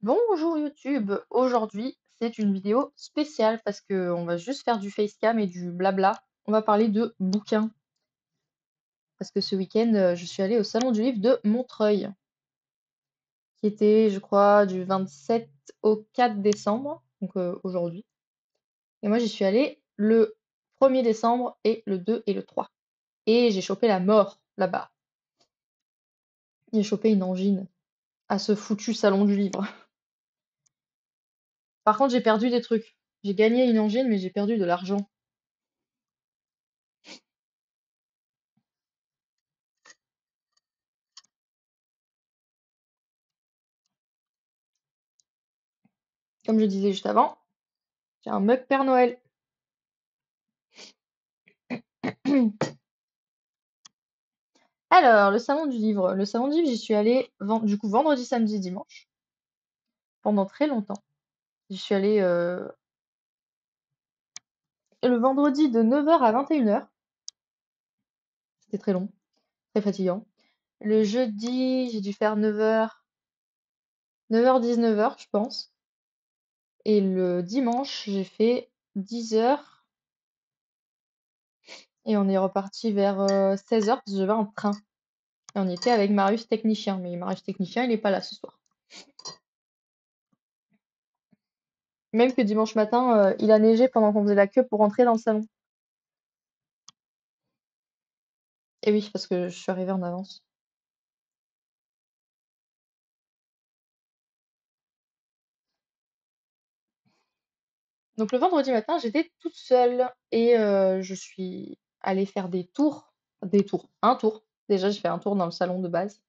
Bonjour YouTube, aujourd'hui c'est une vidéo spéciale parce que on va juste faire du facecam et du blabla. On va parler de bouquins parce que ce week-end je suis allée au Salon du Livre de Montreuil qui était je crois du 27 au 4 décembre, donc aujourd'hui. Et moi j'y suis allée le 1er décembre et le 2 et le 3. Et j'ai chopé la mort là-bas. J'ai chopé une angine à ce foutu Salon du Livre. Par contre j'ai perdu des trucs. J'ai gagné une angine mais j'ai perdu de l'argent. Comme je disais juste avant, j'ai un mug Père Noël. Alors, le salon du livre. Le salon du livre, j'y suis allée du coup vendredi, samedi, dimanche, pendant très longtemps. J'y suis allée le vendredi de 9h à 21h. C'était très long, très fatigant. Le jeudi, j'ai dû faire 9h, 9h, 19h, je pense. Et le dimanche, j'ai fait 10h. Et on est reparti vers 16h parce que j'avais un train. Et on était avec Marius Technicien. Mais Marius Technicien, il n'est pas là ce soir. Même que dimanche matin, il a neigé pendant qu'on faisait la queue pour rentrer dans le salon. Et oui, parce que je suis arrivée en avance. Donc le vendredi matin, j'étais toute seule et je suis allée faire un tour. Déjà, j'ai fait un tour dans le salon de base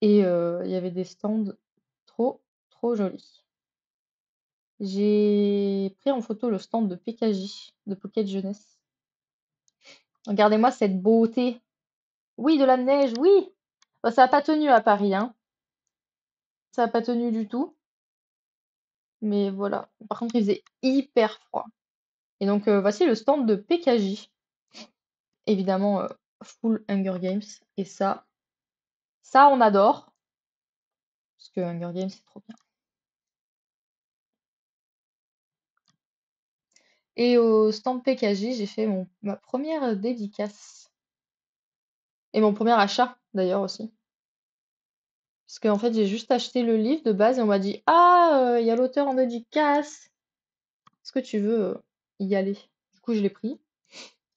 et il y avait des stands trop, trop jolis. J'ai pris en photo le stand de PKJ, de Pocket Jeunesse. Regardez-moi cette beauté. Oui, de la neige, oui! Bah, ça a pas tenu à Paris, hein. Ça a pas tenu du tout, mais voilà. Par contre, il faisait hyper froid. Et donc, voici le stand de PKJ. Évidemment, full Hunger Games et ça on adore parce que Hunger Games, c'est trop bien. Et au stand PKJ, j'ai fait ma première dédicace et mon premier achat d'ailleurs aussi. Parce qu'en fait, j'ai juste acheté le livre de base et on m'a dit: «Ah, il y a l'auteur en dédicace. Est-ce que tu veux, y aller?» Du coup, je l'ai pris.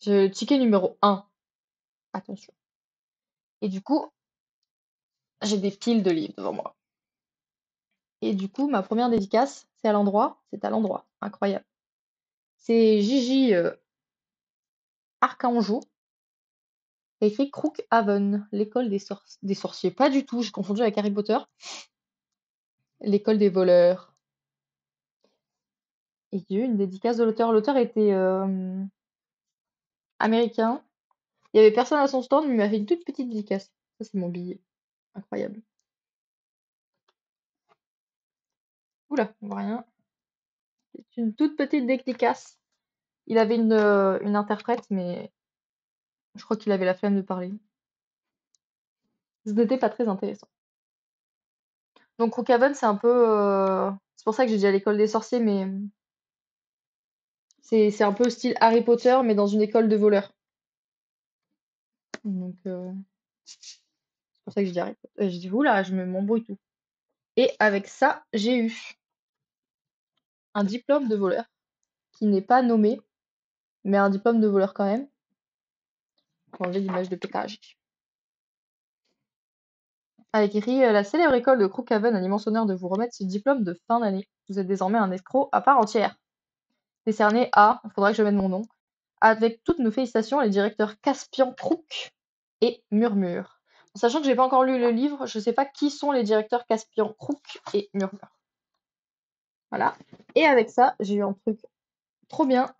J'ai le ticket numéro 1, attention. Et du coup, j'ai des piles de livres devant moi. Et du coup, ma première dédicace, c'est à l'endroit, incroyable. C'est Gigi, Arcanjo, qui a écrit Crookhaven, l'école des sorciers. Pas du tout, j'ai confondu avec Harry Potter. L'école des voleurs. Et j'ai eu une dédicace de l'auteur. L'auteur était américain. Il y avait personne à son stand, mais il m'a fait une toute petite dédicace. Ça, c'est mon billet. Incroyable. Oula, on voit rien. C'est une toute petite dédicace. Il avait une interprète, mais je crois qu'il avait la flemme de parler. Ce n'était pas très intéressant. Donc Crookhaven, c'est un peu. C'est pour ça que j'ai dit à l'école des sorciers, mais c'est un peu style Harry Potter, mais dans une école de voleurs. Donc c'est pour ça que j'ai dit Harry Potter. J'ai dit oula, je m'embrouille tout. Et avec ça, j'ai eu un diplôme de voleur qui n'est pas nommé, mais un diplôme de voleur quand même. Pour enlever l'image de PKJ. Avec écrit la célèbre école de Crookhaven a l'immense honneur de vous remettre ce diplôme de fin d'année. Vous êtes désormais un escroc à part entière. Décerné à, il faudra que je mette mon nom, avec toutes nos félicitations, les directeurs Caspian Crook et Murmure. En sachant que j'ai pas encore lu le livre, je sais pas qui sont les directeurs Caspian Crook et Murmure. Voilà. Et avec ça, j'ai eu un truc trop bien.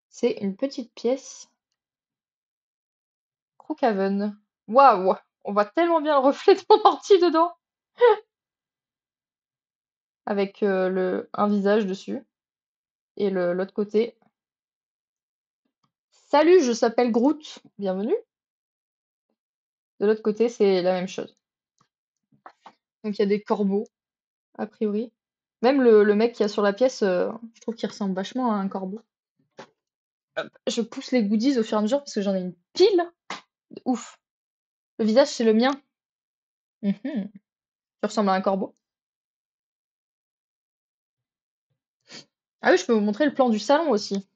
C'est une petite pièce Crookhaven. Waouh! On voit tellement bien le reflet de mon ordi dedans. Avec un visage dessus. Et l'autre côté. Salut, je s'appelle Groot. Bienvenue. De l'autre côté, c'est la même chose. Donc il y a des corbeaux, a priori. Même le mec qui a sur la pièce, je trouve qu'il ressemble vachement à un corbeau. Je pousse les goodies au fur et à mesure parce que j'en ai une pile. Ouf. Le visage, c'est le mien. Mhm. Tu ressembles à un corbeau. Ah oui, je peux vous montrer le plan du salon aussi.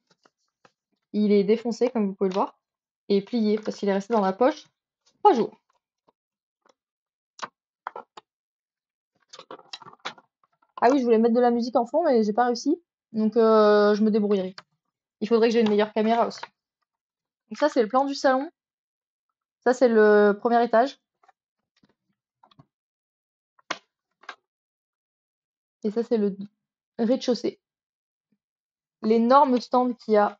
Il est défoncé, comme vous pouvez le voir, et plié parce qu'il est resté dans la poche 3 jours. Ah oui, je voulais mettre de la musique en fond, mais j'ai pas réussi. Donc je me débrouillerai. Il faudrait que j'ai une meilleure caméra aussi. Donc ça, c'est le plan du salon. Ça, c'est le premier étage. Et ça, c'est le rez-de-chaussée. L'énorme stand qu'il y a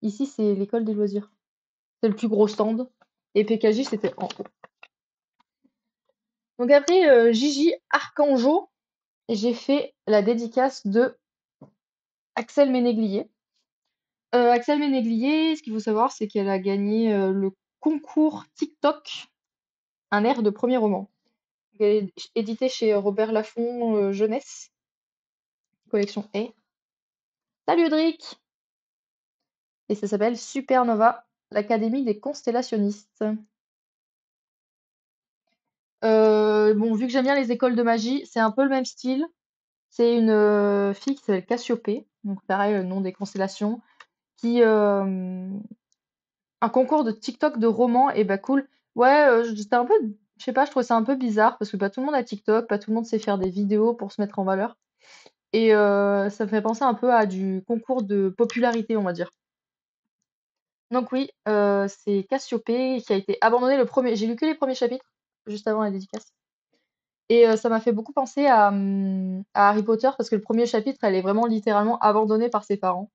ici, c'est l'école des loisirs. C'est le plus gros stand. Et PKJ, c'était en haut. Donc après, Gigi Arcanjo, j'ai fait la dédicace de Axel Ménéglier. Axel Ménéglier, ce qu'il faut savoir, c'est qu'elle a gagné le concours TikTok, un air de premier roman. Elle est éditée chez Robert Laffont Jeunesse, collection A. Salut Audric! Et ça s'appelle Supernova, l'Académie des constellationnistes. Bon, vu que j'aime bien les écoles de magie, c'est un peu le même style. C'est une fille qui s'appelle Cassiopée, donc pareil, le nom des constellations, qui un concours de TikTok de romans, et bah cool. Ouais, c'était un peu, je sais pas, je trouvais ça un peu bizarre parce que pas tout le monde a TikTok, pas tout le monde sait faire des vidéos pour se mettre en valeur. Et ça me fait penser un peu à du concours de popularité, on va dire. Donc oui, c'est Cassiopée qui a été abandonné le premier. J'ai lu que les premiers chapitres, juste avant la dédicace. Et ça m'a fait beaucoup penser à Harry Potter parce que le premier chapitre, elle est vraiment littéralement abandonnée par ses parents.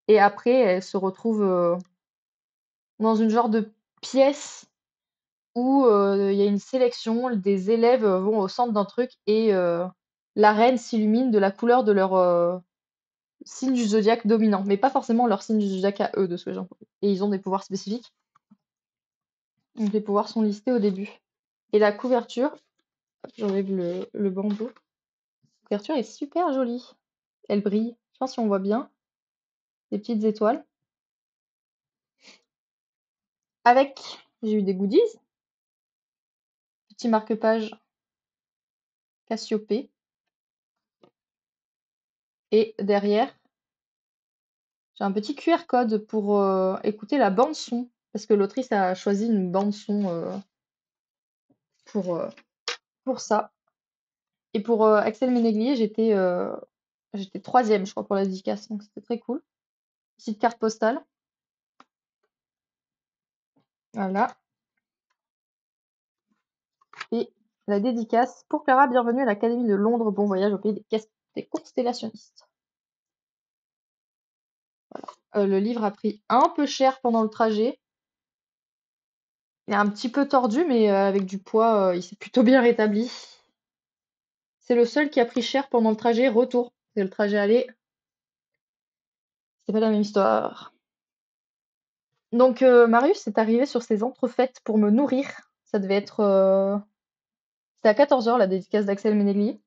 Et après, elle se retrouve dans une genre de pièce où il y a une sélection, des élèves vont au centre d'un truc et la reine s'illumine de la couleur de leur signe du zodiaque dominant, mais pas forcément leur signe du zodiaque à eux, de ce que j'ai compris. Et ils ont des pouvoirs spécifiques. Donc les pouvoirs sont listés au début. Et la couverture, j'enlève le bandeau. La couverture est super jolie. Elle brille. Je sais pas si on voit bien. Des petites étoiles. Avec, j'ai eu des goodies. Petit marque-page Cassiopée. Et derrière, j'ai un petit QR code pour écouter la bande son. Parce que l'autrice a choisi une bande son pour, euh, pour ça. Et pour Axel Ménéglier, j'étais troisième, je crois, pour la dédicace. Donc c'était très cool. Petite carte postale. Voilà. Et la dédicace pour Clara, bienvenue à l'Académie de Londres. Bon voyage au pays des constellationnistes. Le livre a pris un peu cher pendant le trajet. Il est un petit peu tordu, mais avec du poids, il s'est plutôt bien rétabli. C'est le seul qui a pris cher pendant le trajet retour. C'est le trajet aller, c'est pas la même histoire. Donc Marius est arrivé sur ses entrefaites pour me nourrir. Ça devait être c'était à 14 h la dédicace d'Axel Ménéglier.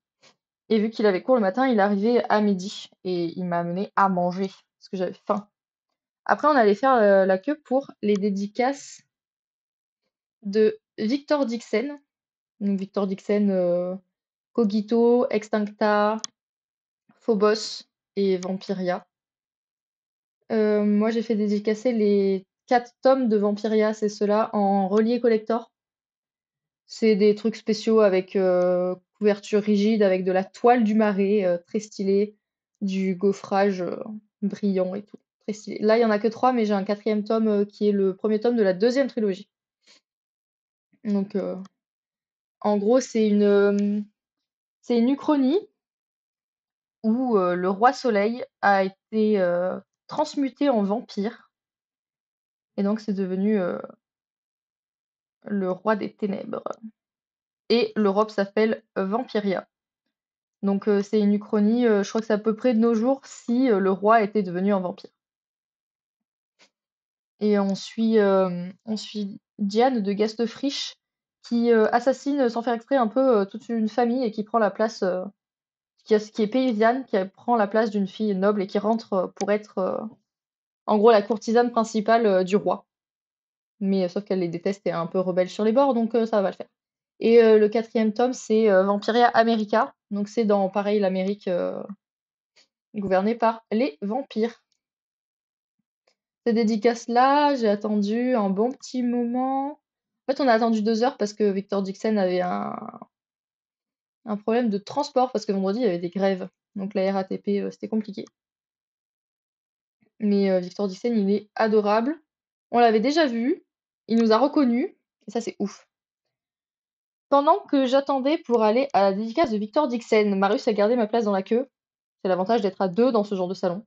Et vu qu'il avait cours le matin, il est arrivé à midi et il m'a amené à manger parce que j'avais faim. Après, on allait faire la queue pour les dédicaces de Victor Dixon. Donc Victor Dixon, Cogito, Extincta, Phobos et Vampiria. Moi, j'ai fait dédicacer les 4 tomes de Vampiria, c'est ceux-là, en relié collector. C'est des trucs spéciaux avec couverture rigide, avec de la toile du marais, très stylé, du gaufrage brillant et tout, très stylé. Là, il y en a que 3, mais j'ai un 4e tome qui est le premier tome de la 2e trilogie. Donc, en gros, c'est une uchronie où le roi Soleil a été transmuté en vampire, et donc c'est devenu le roi des ténèbres. Et l'Europe s'appelle Vampiria. Donc c'est une uchronie, je crois que c'est à peu près de nos jours si le roi était devenu un vampire. Et on suit Diane de Gastefriche qui assassine sans faire exprès un peu toute une famille et qui prend la place, qui est paysanne, qui prend la place d'une fille noble et qui rentre pour être en gros la courtisane principale du roi. Mais sauf qu'elle les déteste et est un peu rebelle sur les bords, donc ça va le faire. Et le quatrième tome, c'est Vampiria America. Donc c'est dans, pareil, l'Amérique gouvernée par les vampires. Cette dédicace-là, j'ai attendu un bon petit moment. En fait, on a attendu 2 heures parce que Victor Dixon avait un problème de transport parce que vendredi, il y avait des grèves. Donc la RATP, c'était compliqué. Mais Victor Dixon, il est adorable. On l'avait déjà vu, il nous a reconnus, et ça, c'est ouf. Pendant que j'attendais pour aller à la dédicace de Victor Dixon, Marius a gardé ma place dans la queue. C'est l'avantage d'être à deux dans ce genre de salon.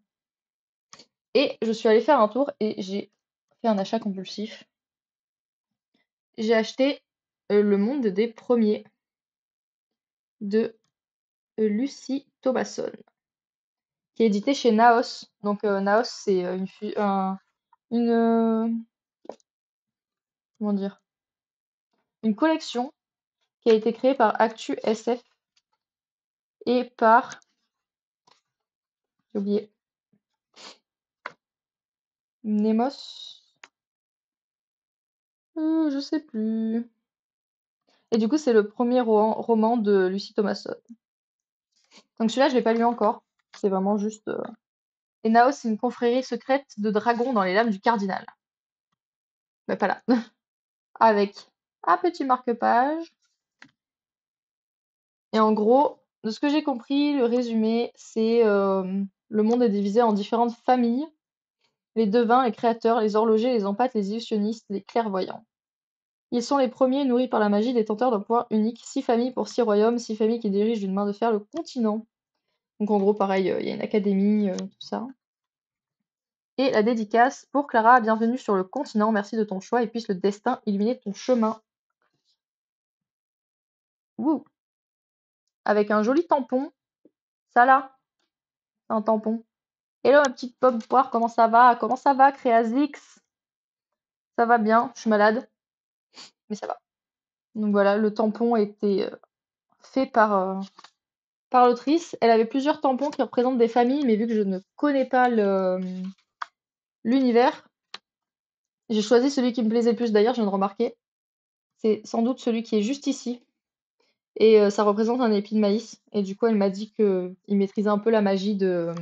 Et je suis allée faire un tour et j'ai fait un achat compulsif. J'ai acheté Le Monde des Premiers de Lucie Thomasson, qui est édité chez Naos. Donc Naos, c'est une comment dire, une collection qui a été créée par Actu SF et par, j'ai oublié, Nemos, je sais plus. Et du coup, c'est le premier roman de Lucie Thomasson. Donc celui-là, je l'ai pas lu encore. C'est vraiment juste. Et Naos, c'est une confrérie secrète de dragons dans les lames du cardinal. Mais pas là. Avec un petit marque-page. Et en gros, de ce que j'ai compris, le résumé, c'est le monde est divisé en différentes familles. Les devins, les créateurs, les horlogers, les empâtes, les illusionnistes, les clairvoyants. Ils sont les premiers nourris par la magie, détenteurs d'un pouvoir unique. 6 familles pour 6 royaumes, 6 familles qui dirigent d'une main de fer le continent. Donc en gros, pareil, il y a une académie, tout ça. Et la dédicace pour Clara, bienvenue sur le continent, merci de ton choix et puisse le destin illuminer ton chemin. Wouh! Avec un joli tampon. Ça là, c'est un tampon. Hello ma petite pomme poire, comment ça va? Comment ça va, Créazix? Ça va bien, je suis malade, mais ça va. Donc voilà, le tampon était fait par l'autrice. Elle avait plusieurs tampons qui représentent des familles, mais vu que je ne connais pas l'univers, j'ai choisi celui qui me plaisait le plus. D'ailleurs, je viens de remarquer, c'est sans doute celui qui est juste ici. Et ça représente un épi de maïs. Et du coup, elle m'a dit qu'il maîtrisait un peu la magie de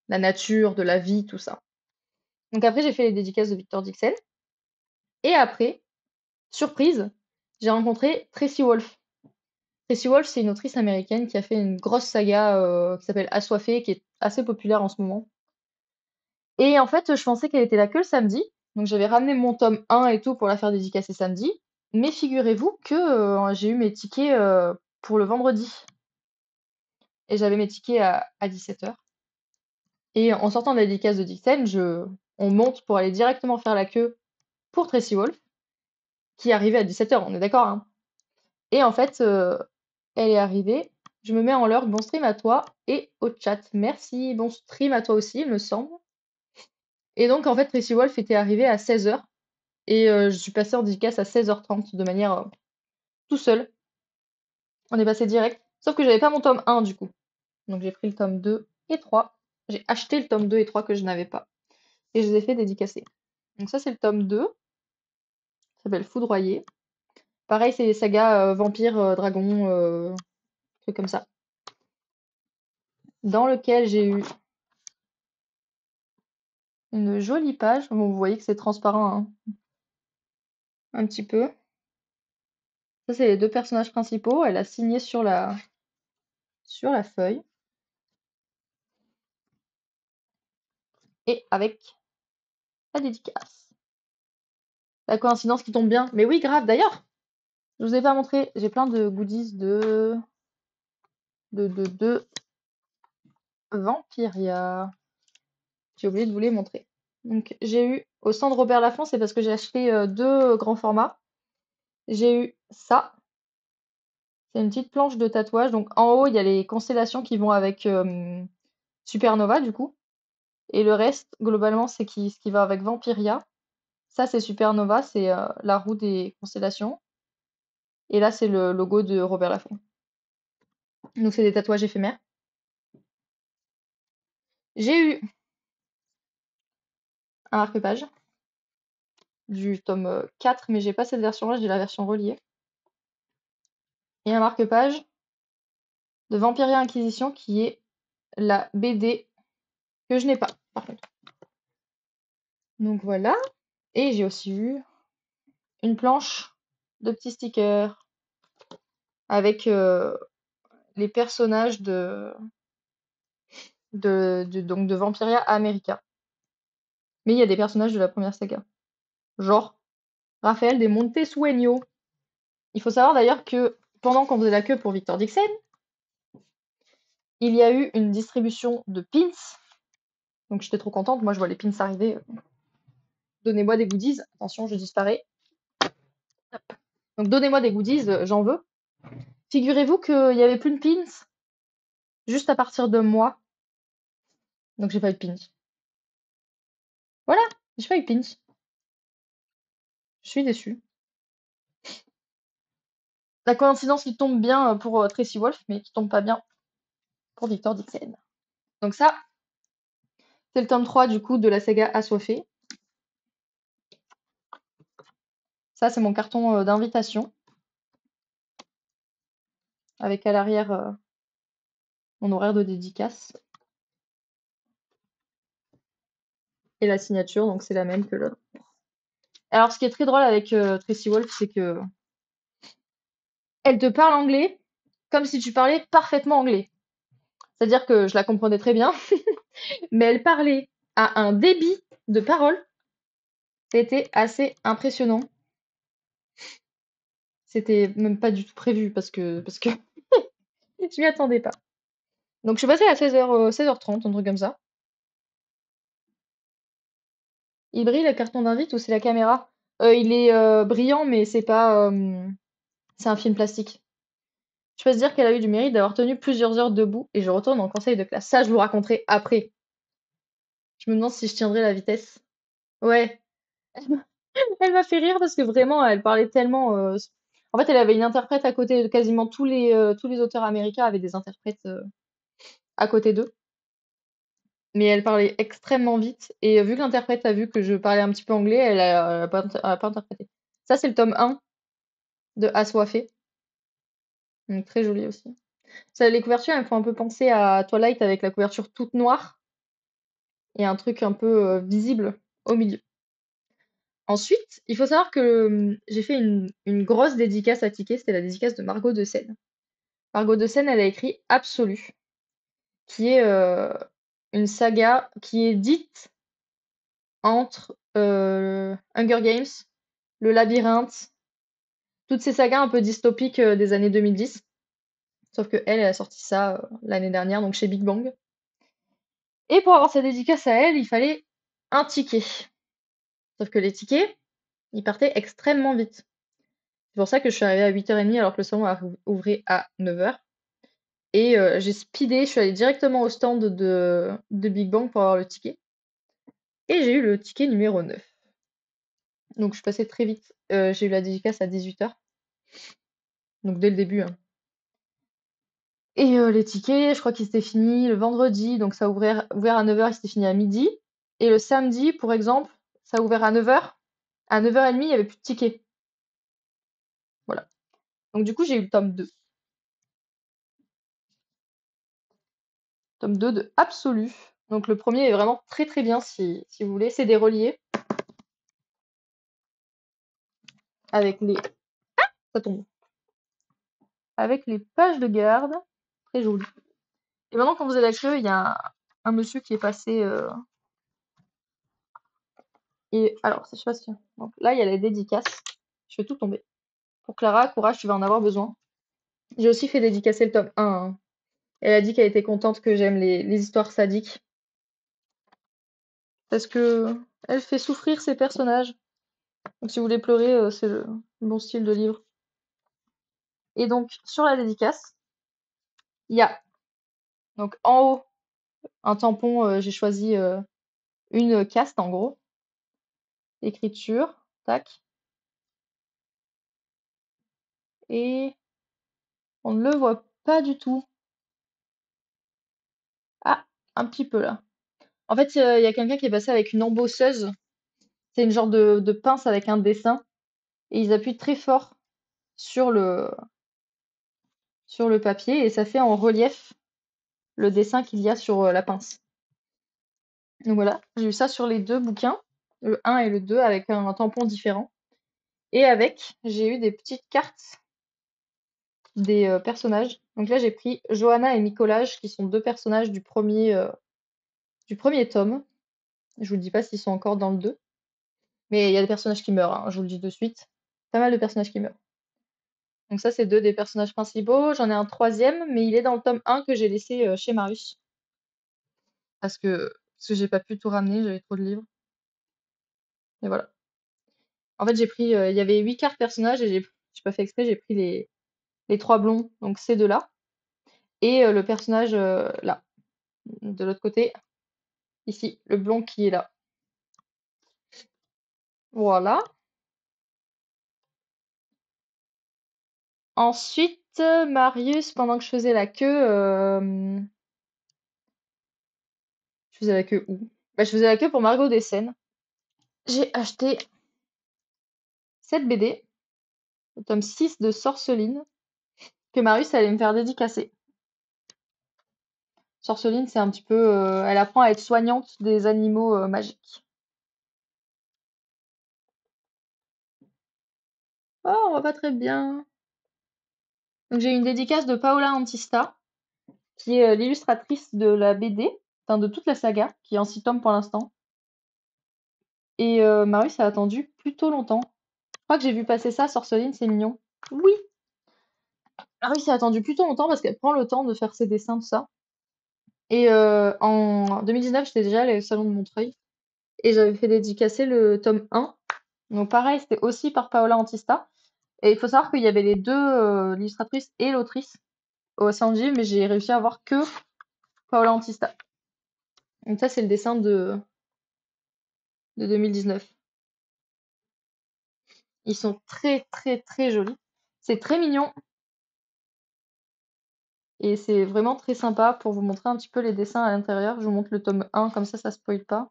la nature, de la vie, tout ça. Donc après, j'ai fait les dédicaces de Victor Dixon. Et après, surprise, j'ai rencontré Tracy Wolfe. Tracy Wolfe, c'est une autrice américaine qui a fait une grosse saga qui s'appelle Assoiffée, qui est assez populaire en ce moment. Et en fait, je pensais qu'elle était là que le samedi. Donc j'avais ramené mon tome 1 et tout pour la faire dédicacer samedi. Mais figurez-vous que j'ai eu mes tickets pour le vendredi. Et j'avais mes tickets à 17h. Et en sortant de la dédicace de Dixon, on monte pour aller directement faire la queue pour Tracy Wolfe, qui arrivait à 17h, on est d'accord, hein. Et en fait, elle est arrivée. Je me mets en lurk, bon stream à toi et au chat. Merci, bon stream à toi aussi, il me semble. Et donc, en fait, Tracy Wolfe était arrivée à 16h. Et je suis passée en dédicace à 16h30 de manière tout seul. On est passé direct. Sauf que j'avais pas mon tome 1 du coup. Donc j'ai pris le tome 2 et 3. J'ai acheté le tome 2 et 3 que je n'avais pas. Et je les ai fait dédicacer. Donc ça, c'est le tome 2. Ça s'appelle Foudroyer. Pareil, c'est les sagas vampires, dragons, trucs comme ça. Dans lequel j'ai eu une jolie page. Bon, vous voyez que c'est transparent, hein, un petit peu. Ça, c'est les deux personnages principaux. Elle a signé sur la feuille. Et avec la dédicace. La coïncidence qui tombe bien. Mais oui, grave. D'ailleurs, je vous ai pas montré. J'ai plein de goodies de Vampiria. J'ai oublié de vous les montrer. Donc, j'ai eu au stand Robert Laffont, c'est parce que j'ai acheté 2 grands formats. J'ai eu ça. C'est une petite planche de tatouage. Donc, en haut, il y a les constellations qui vont avec Supernova, du coup. Et le reste, globalement, c'est ce qui va avec Vampiria. Ça, c'est Supernova, c'est la roue des constellations. Et là, c'est le logo de Robert Laffont. Donc, c'est des tatouages éphémères. J'ai eu un marque-page du tome 4, mais j'ai pas cette version-là, j'ai la version reliée. Et un marque-page de Vampiria Inquisition qui est la BD que je n'ai pas, par contre. Donc voilà. Et j'ai aussi eu une planche de petits stickers avec les personnages donc de Vampiria America. Mais il y a des personnages de la première saga. Genre Raphaël de Montesueño. Il faut savoir d'ailleurs que pendant qu'on faisait la queue pour Victor Dixon, il y a eu une distribution de pins. Donc j'étais trop contente. Moi, je vois les pins arriver. Donnez-moi des goodies. Attention, je disparais. Donc donnez-moi des goodies, j'en veux. Figurez-vous qu'il n'y avait plus de pins juste à partir de moi. Donc j'ai pas eu de pins. Voilà, j'ai pas eu de pins. Je suis déçue. La coïncidence qui tombe bien pour Tracy Wolf, mais qui tombe pas bien pour Victor Dixon. Donc ça, c'est le tome 3 du coup de la saga Assoiffé. Ça, c'est mon carton d'invitation. Avec à l'arrière mon horaire de dédicace. Et la signature, donc c'est la même que l'autre. Alors, ce qui est très drôle avec Tracy Wolf, c'est que elle te parle anglais comme si tu parlais parfaitement anglais. C'est-à-dire que je la comprenais très bien, mais elle parlait à un débit de parole. C'était assez impressionnant. C'était même pas du tout prévu parce que je m'y attendais pas. Donc je suis passée à 16h30, un truc comme ça. Il brille le carton d'invite ou c'est la caméra? Il est brillant, mais c'est pas. C'est un film plastique. Je peux se dire qu'elle a eu du mérite d'avoir tenu plusieurs heures debout et je retourne en conseil de classe. Ça, je vous raconterai après. Je me demande si je tiendrai la vitesse. Ouais, elle m'a fait rire parce que vraiment, elle parlait tellement. En fait, elle avait une interprète à côté de quasiment tous les auteurs américains avaient des interprètes à côté d'eux. Mais elle parlait extrêmement vite. Et vu que l'interprète a vu que je parlais un petit peu anglais, elle a pas interprété. Ça, c'est le tome 1 de Assoiffé. Donc, très joli aussi. Ça, les couvertures, elles me font un peu penser à Twilight avec la couverture toute noire et un truc un peu visible au milieu. Ensuite, il faut savoir que j'ai fait une grosse dédicace à Ticket, c'était la dédicace de Margot de Seine. Margot de Seine, elle a écrit Absolu, qui est une saga qui est dite entre Hunger Games, Le Labyrinthe, toutes ces sagas un peu dystopiques des années 2010. Sauf que elle a sorti ça l'année dernière, donc chez Big Bang. Et pour avoir sa dédicace à elle, il fallait un ticket. Sauf que les tickets, ils partaient extrêmement vite. C'est pour ça que je suis arrivée à 8h30 alors que le salon ouvrait à 9h. Et j'ai speedé, je suis allée directement au stand de Big Bang pour avoir le ticket. Et j'ai eu le ticket numéro 9. Donc je suis passée très vite. J'ai eu la dédicace à 18h. Donc dès le début, hein. Et les tickets, je crois qu'ils étaient finis le vendredi, donc ça a ouvert à 9h, ils s'étaient finis à midi. Et le samedi, pour exemple, ça a ouvert à 9h. À 9h30, il n'y avait plus de tickets. Voilà. Donc du coup, j'ai eu le tome 2. Tome 2 de Absolu. Donc le premier est vraiment très très bien si vous voulez. C'est des reliés. Avec les. Ça tombe. Avec les pages de garde. Très joli. Et maintenant, quand vous êtes la queue, il y a un monsieur qui est passé. Et alors, je sais pas si. Donc là, il y a les dédicaces. Je fais tout tomber. Pour Clara, courage, tu vas en avoir besoin. J'ai aussi fait dédicacer le tome 1, hein. Elle a dit qu'elle était contente que j'aime les histoires sadiques. Parce que elle fait souffrir ses personnages. Donc si vous voulez pleurer, c'est le bon style de livre. Et donc, sur la dédicace, il y a donc en haut un tampon, j'ai choisi une caste en gros. Écriture, tac. Et on ne le voit pas du tout. Ah, un petit peu là. En fait, il y a quelqu'un qui est passé avec une embosseuse. C'est une genre de pince avec un dessin. Et ils appuient très fort sur sur le papier et ça fait en relief le dessin qu'il y a sur la pince. Donc voilà, j'ai eu ça sur les deux bouquins, le 1 et le 2, avec un tampon différent. Et avec, j'ai eu des petites cartes des personnages. Donc là, j'ai pris Johanna et Nicolas, qui sont deux personnages du premier tome. Je vous le dis pas s'ils sont encore dans le 2. Mais il y a des personnages qui meurent, hein, je vous le dis de suite. Pas mal de personnages qui meurent. Donc ça, c'est deux des personnages principaux. J'en ai un troisième, mais il est dans le tome 1 que j'ai laissé chez Marius. Parce que j'ai pas pu tout ramener, j'avais trop de livres. Et voilà. En fait, j'ai pris, il y avait 8 cartes personnages et j'ai pas fait exprès, j'ai pris les trois blonds, donc ces deux-là. Et le personnage là, de l'autre côté, ici, le blond qui est là. Voilà. Ensuite, Marius, pendant que je faisais la queue, je faisais la queue où? Bah, je faisais la queue pour Margot Dessen. J'ai acheté cette BD, le tome 6 de Sorceline, que Marius allait me faire dédicacer. Sorceline, c'est un petit peu, elle apprend à être soignante des animaux magiques. Oh, on voit pas très bien. Donc j'ai une dédicace de Paola Antista, qui est l'illustratrice de la BD, enfin de toute la saga, qui est en 6 tomes pour l'instant. Et Marius a attendu plutôt longtemps. Je crois que j'ai vu passer ça, Sorceline, c'est mignon. Oui, Marius a attendu plutôt longtemps parce qu'elle prend le temps de faire ses dessins, tout ça. Et en 2019, j'étais déjà allée au salon de Montreuil et j'avais fait dédicacer le tome 1. Donc pareil, c'était aussi par Paola Antista. Et il faut savoir qu'il y avait les deux, l'illustratrice et l'autrice au Sanji, mais j'ai réussi à avoir que Paola Antista. Donc ça, c'est le dessin de 2019. Ils sont très très très jolis. C'est très mignon et c'est vraiment très sympa pour vous montrer un petit peu les dessins à l'intérieur. Je vous montre le tome 1, comme ça spoil pas.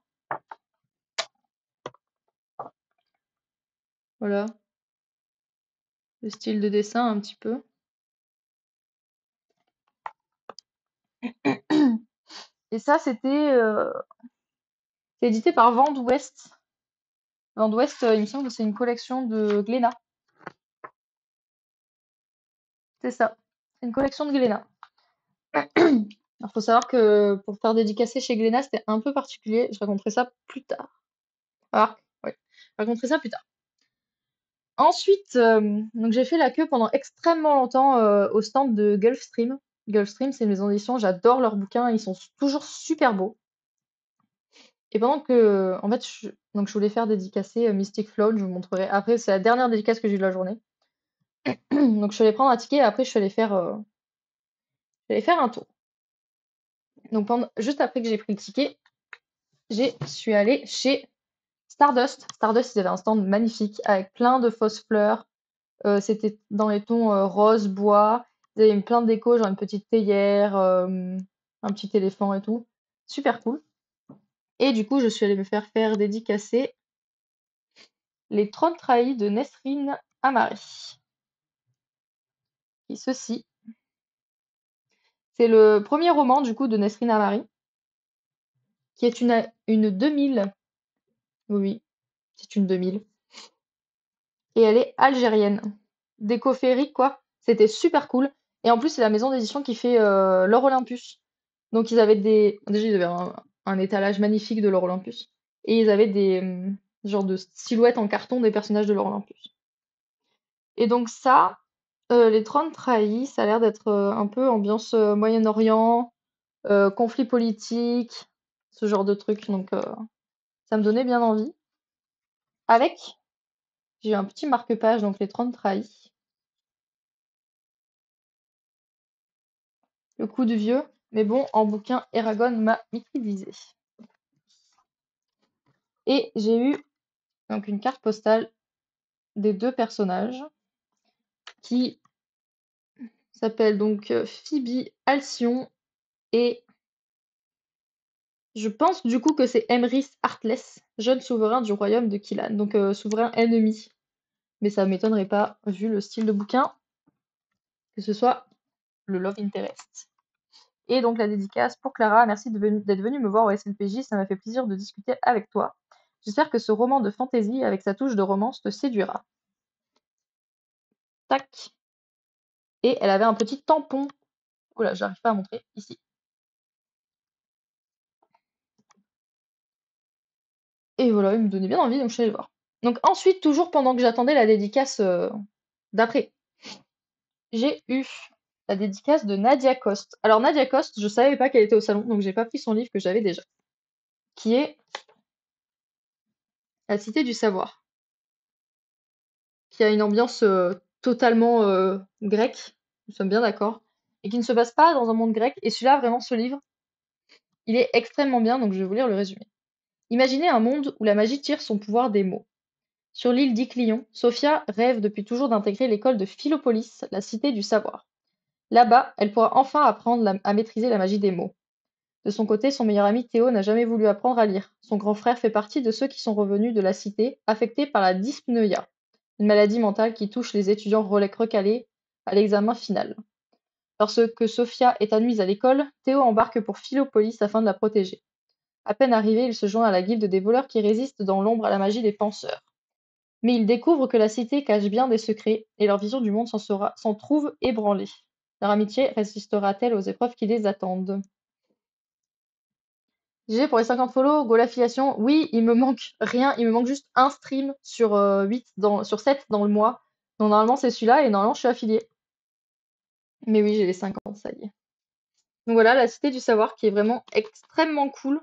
Voilà, le style de dessin un petit peu. Et ça, c'est édité par Vent d'Ouest. Vent d'Ouest, il me semble que c'est une collection de Glénat. C'est ça, c'est une collection de Glénat. Il faut savoir que pour faire dédicacer chez Glénat, c'était un peu particulier. Je raconterai ça plus tard. Alors, oui, je raconterai ça plus tard. Ensuite, donc j'ai fait la queue pendant extrêmement longtemps au stand de Gulfstream. Gulfstream, c'est une maison d'édition, j'adore leurs bouquins, ils sont toujours super beaux. Et pendant que, en fait, donc je voulais faire dédicacer Mystic Flown, je vous montrerai. Après, c'est la dernière dédicace que j'ai eu de la journée. Donc je suis allée prendre un ticket et après je suis allée faire un tour. Donc juste après que j'ai pris le ticket, je suis allée chez Stardust. Stardust, ils avaient un stand magnifique avec plein de fausses fleurs. C'était dans les tons rose, bois. Ils avaient plein de déco, genre une petite théière, un petit éléphant et tout. Super cool. Et du coup, je suis allée me faire dédicacer Les Trônes Trahis de Nesrine Amari. Et ceci, c'est le premier roman du coup de Nesrine Amari, qui est une 2000. Oui, oui, c'est une 2000. Et elle est algérienne. Déco féerique, quoi. C'était super cool. Et en plus, c'est la maison d'édition qui fait l'Or Olympus. Donc, ils avaient déjà, ils avaient un étalage magnifique de l'Or Olympus. Et ils avaient des genres de silhouettes en carton des personnages de l'Or Olympus. Et donc, ça, Les Trônes Trahis, ça a l'air d'être un peu ambiance Moyen-Orient, conflit politique, ce genre de truc. Donc, ça me donnait bien envie. Avec, j'ai eu un petit marque-page, donc Les Trônes Trahis. Le coup de vieux, mais bon, en bouquin, Eragon m'a maîtrisé. Et j'ai eu donc une carte postale des deux personnages qui s'appelle donc Phoebe Alcyon et je pense du coup que c'est Emrys Heartless, jeune souverain du royaume de Killan, donc souverain ennemi. Mais ça m'étonnerait pas, vu le style de bouquin, que ce soit le Love Interest. Et donc la dédicace pour Clara, merci d'être venue me voir au SLPJ, ça m'a fait plaisir de discuter avec toi. J'espère que ce roman de fantasy avec sa touche de romance te séduira. Tac. Et elle avait un petit tampon. Oula, j'arrive pas à montrer, ici. Et voilà, il me donnait bien envie, donc je suis allée le voir. Donc ensuite, toujours pendant que j'attendais la dédicace d'après, j'ai eu la dédicace de Nadia Coste. Alors Nadia Coste, je savais pas qu'elle était au salon, donc j'ai pas pris son livre que j'avais déjà, qui est La Cité du Savoir, qui a une ambiance totalement grecque, nous sommes bien d'accord, et qui ne se passe pas dans un monde grec. Et celui-là, vraiment, ce livre, il est extrêmement bien, donc je vais vous lire le résumé. Imaginez un monde où la magie tire son pouvoir des mots. Sur l'île d'Iclion, Sophia rêve depuis toujours d'intégrer l'école de Philopolis, la cité du savoir. Là-bas, elle pourra enfin apprendre à maîtriser la magie des mots. De son côté, son meilleur ami Théo n'a jamais voulu apprendre à lire. Son grand frère fait partie de ceux qui sont revenus de la cité, affectés par la dyspnoea, une maladie mentale qui touche les étudiants recalés à l'examen final. Lorsque Sophia est admise à l'école, Théo embarque pour Philopolis afin de la protéger. À peine arrivé, il se joint à la guilde des voleurs qui résistent dans l'ombre à la magie des penseurs. Mais ils découvrent que la cité cache bien des secrets, et leur vision du monde s'en trouve ébranlée. Leur amitié résistera-t-elle aux épreuves qui les attendent? GG pour les 50 follow, go l'affiliation. Oui, il me manque rien, il me manque juste un stream sur, 7 dans le mois. Donc normalement c'est celui-là et normalement je suis affiliée. Mais oui, j'ai les 50, ça y est. Donc voilà, la Cité du Savoir qui est vraiment extrêmement cool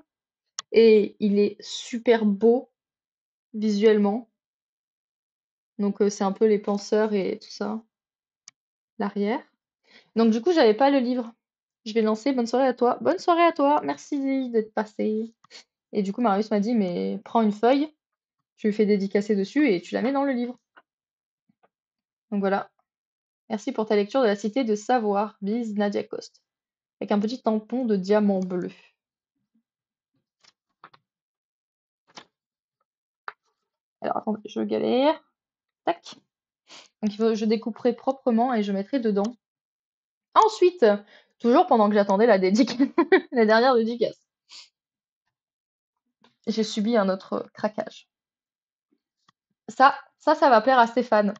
et il est super beau visuellement. Donc c'est un peu les penseurs et tout ça, l'arrière. Donc du coup, j'avais pas le livre. Je vais lancer bonne soirée à toi. Bonne soirée à toi, merci d'être passé. Et du coup, Marius m'a dit, mais prends une feuille, tu fais dédicacer dessus et tu la mets dans le livre. Donc voilà. Merci pour ta lecture de la Cité de Savoir, bise Nadia Coste. Avec un petit tampon de diamant bleu. Alors attendez, je galère. Tac. Donc je découperai proprement et je mettrai dedans. Ensuite, toujours pendant que j'attendais la dédicace, la dernière dédicace, j'ai subi un autre craquage. Ça va plaire à Stéphane.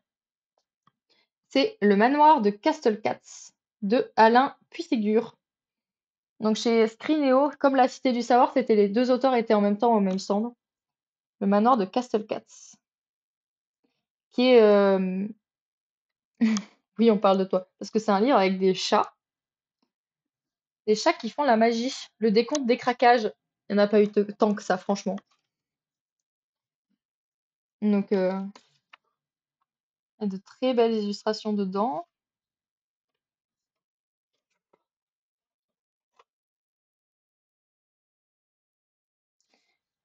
C'est Le Manoir de Castlecats de Alain Puységur. Donc chez Scrinéo, comme La Cité du Savoir, c'était les deux auteurs étaient en même temps au même stand. Le Manoir de Castlecats, qui est oui, on parle de toi, parce que c'est un livre avec des chats qui font la magie. Le décompte des craquages, il n'y en a pas eu tant que ça, franchement. Donc, il y a de très belles illustrations dedans.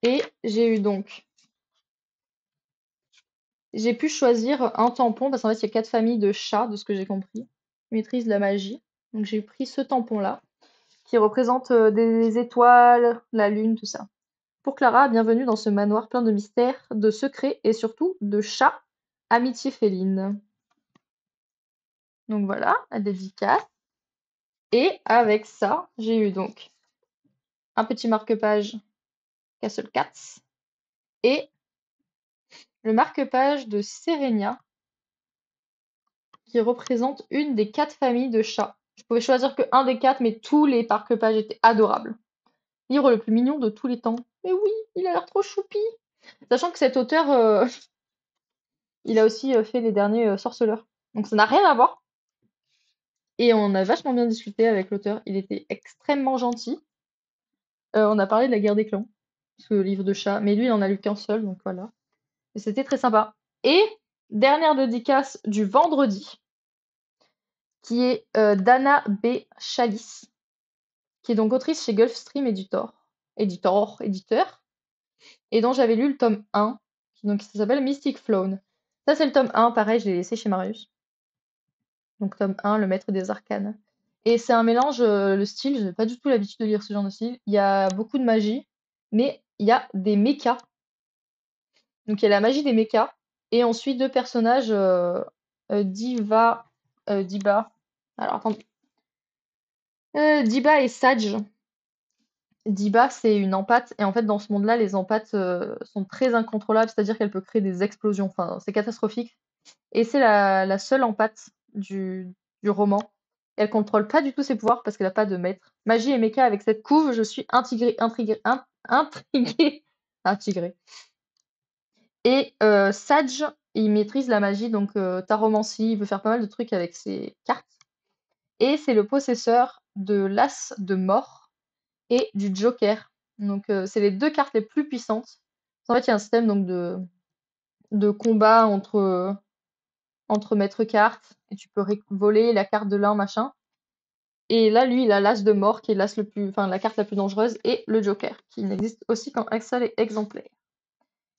Et j'ai pu choisir un tampon, parce qu'en fait, il y a 4 familles de chats, de ce que j'ai compris, qui maîtrisent la magie. Donc, j'ai pris ce tampon-là, qui représente des étoiles, la lune, tout ça. Pour Clara, bienvenue dans ce manoir plein de mystères, de secrets et surtout de chats, amitié féline. Donc voilà, la dédicace. Et avec ça, j'ai eu donc un petit marque-page Castle Cats et le marque-page de Serenia qui représente une des 4 familles de chats. Je pouvais choisir que un des 4, mais tous les marque-pages étaient adorables. Livre le plus mignon de tous les temps. Mais oui, il a l'air trop choupi. Sachant que cet auteur, il a aussi fait les derniers Sorceleurs. Donc ça n'a rien à voir. Et on a vachement bien discuté avec l'auteur. Il était extrêmement gentil. On a parlé de la guerre des clans, ce livre de chat. Mais lui, il en a lu qu'un seul, donc voilà. Et c'était très sympa. Et dernière dédicace du vendredi, qui est Dana B. Chalice, qui est donc autrice chez Gulfstream éditeur, et dont j'avais lu le tome 1, donc ça s'appelle Mystic Flown. Ça, c'est le tome 1, pareil, je l'ai laissé chez Marius. Donc tome 1, Le Maître des Arcanes. Et c'est un mélange, le style, je n'ai pas du tout l'habitude de lire ce genre de style. Il y a beaucoup de magie, mais il y a des mechas. Donc il y a la magie des mechas. Et ensuite deux personnages, Diba. Alors attendez. Diba et Sage. Diba, c'est une empath, et en fait, dans ce monde-là, les empaths sont très incontrôlables, c'est-à-dire qu'elle peut créer des explosions. Enfin, c'est catastrophique. Et c'est la seule empath du roman. Elle contrôle pas du tout ses pouvoirs parce qu'elle a pas de maître. Magie et mecha avec cette couve, je suis intriguée. Intriguée. Et Sage, il maîtrise la magie, donc taromancie, il peut faire pas mal de trucs avec ses cartes. Et c'est le possesseur de l'As de mort et du Joker. Donc c'est les deux cartes les plus puissantes. En fait, il y a un système donc de combat entre maîtres cartes et tu peux voler la carte de l'un, machin. Et là, lui, il a l'As de mort qui est l'as le plus, enfin la carte la plus dangereuse et le Joker qui n'existe aussi qu'en un seul exemplaire.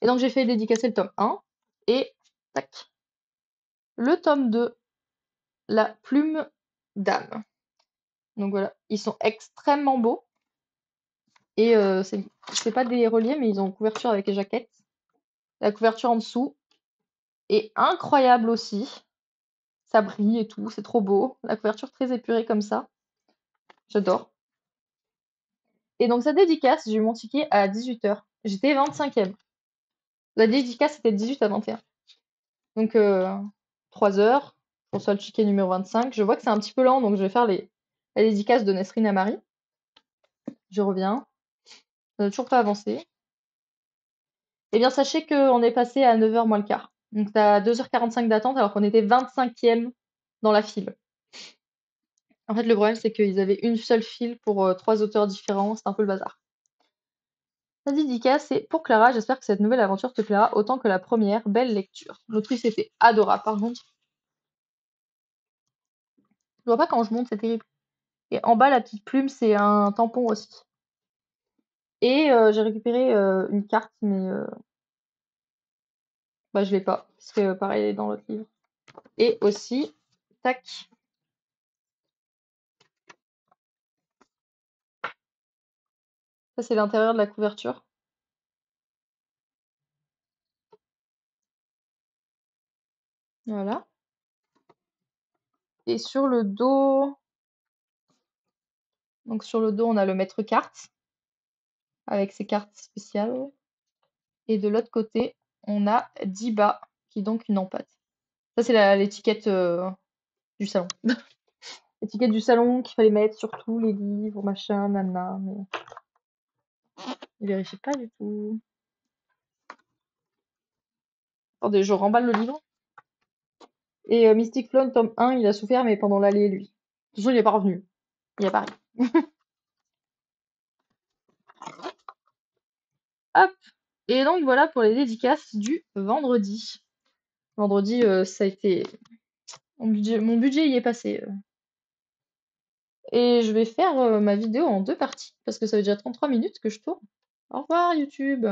Et donc j'ai fait dédicacer le tome 1 et tac, le tome 2, La plume d'âme. Donc voilà, ils sont extrêmement beaux. Et c'est pas des reliés, mais ils ont une couverture avec les jaquettes. La couverture en dessous est incroyable aussi. Ça brille et tout, c'est trop beau. La couverture très épurée comme ça. J'adore. Et donc, sa dédicace, j'ai eu mon ticket à 18h. J'étais 25e. La dédicace, c'était de 18 à 21. Donc, 3 heures. Je reçois le ticket numéro 25. Je vois que c'est un petit peu lent, donc je vais faire la dédicace de Nesrine à Marie. Je reviens. Ça n'a toujours pas avancé. Eh bien, sachez qu'on est passé à 9h moins le quart. Donc, t'as 2h45 d'attente alors qu'on était 25e dans la file. En fait, le problème, c'est qu'ils avaient une seule file pour 3 auteurs différents. C'est un peu le bazar. La dédicace, c'est pour Clara. J'espère que cette nouvelle aventure te plaira autant que la première. Belle lecture. L'autrice était adorable, par contre. Je vois pas quand je monte, c'est terrible. Et en bas, la petite plume, c'est un tampon aussi. Et j'ai récupéré une carte, mais bah, je l'ai pas. Parce que pareil, elle est dans l'autre livre. Et aussi, tac. Ça, c'est l'intérieur de la couverture. Voilà. Et sur le dos, donc sur le dos, on a le maître carte avec ses cartes spéciales. Et de l'autre côté, on a Diba, qui est donc une empath. Ça, c'est l'étiquette du salon. L'étiquette du salon qu'il fallait mettre sur tous les livres, machin, nana, mais il vérifie pas du tout. Attendez, je remballe le livre. Et Mystic Flown, tome 1, il a souffert, mais pendant l'allée, lui. De toute façon, il est pas revenu. Il est à Paris. Hop. Et donc, voilà pour les dédicaces du vendredi. Vendredi, ça a été... Mon budget y est passé. Et je vais faire ma vidéo en 2 parties, parce que ça fait déjà 33 minutes que je tourne. Au revoir YouTube.